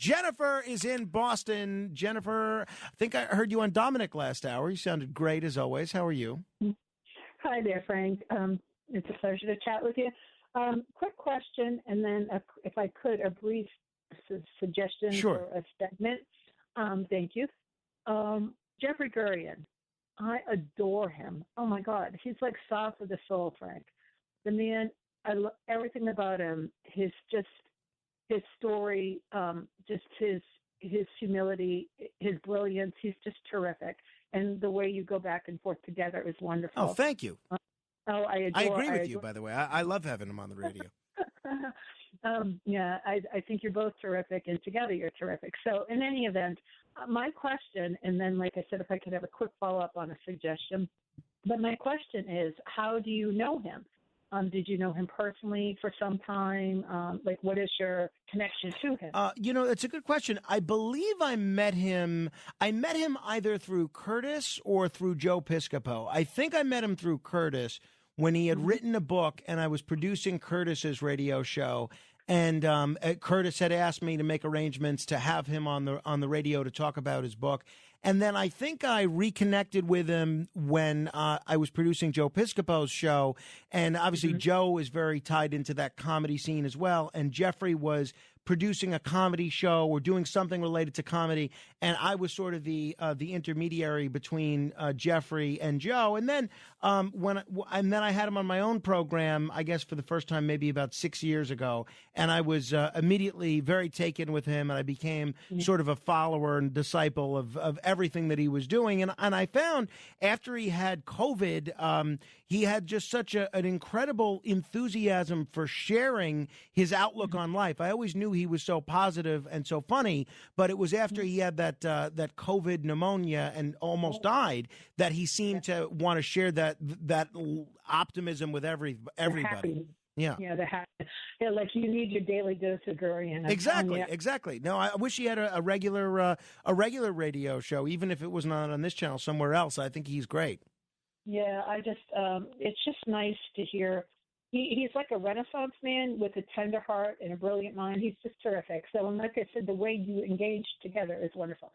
Jennifer is in Boston. Jennifer, I think I heard you on Dominic last hour. You sounded great as always. How are you? Hi there, Frank. It's a pleasure to chat with you. Quick question, and then, if I could, a brief suggestion Sure. for a segment. Thank you. Jeffrey Gurian. I adore him. Oh, my God. He's like soft of the soul, Frank. The man, I love everything about him. His story, just his humility, his brilliance. He's just terrific. And the way you go back and forth together is wonderful. Oh, thank you. I agree with you, by the way. I love having him on the radio. Yeah, I think you're both terrific, and together you're terrific. So in any event, my question, and then, like I said, if I could have a quick follow-up on a suggestion, but my question is, how do you know him? Did you know him personally for some time? What is your connection to him? It's a good question. I believe I met him either through Curtis or through Joe Piscopo. I think I met him through Curtis when he had written a book, and I was producing Curtis's radio show. And Curtis had asked me to make arrangements to have him on the radio to talk about his book. And then I think I reconnected with him when I was producing Joe Piscopo's show. And obviously Joe is very tied into that comedy scene as well. And Jeffrey was producing a comedy show or doing something related to comedy, and I was sort of the intermediary between Jeffrey and Joe. And then then I had him on my own program, I guess for the first time maybe about 6 years ago, and I was immediately very taken with him, and I became sort of a follower and disciple of everything that he was doing. And I found after he had COVID, he had just such an incredible enthusiasm for sharing his outlook on life. I always knew he was so positive and so funny, but it was after he had that COVID pneumonia and almost died that he seemed to want to share that optimism with everybody. Yeah, like you need your daily dose of Gurian. Exactly. No, I wish he had a regular radio show, even if it was not on this channel, somewhere else. I think he's great. Yeah, it's just nice to hear. He's like a Renaissance man with a tender heart and a brilliant mind. He's just terrific. So, and like I said, the way you engage together is wonderful.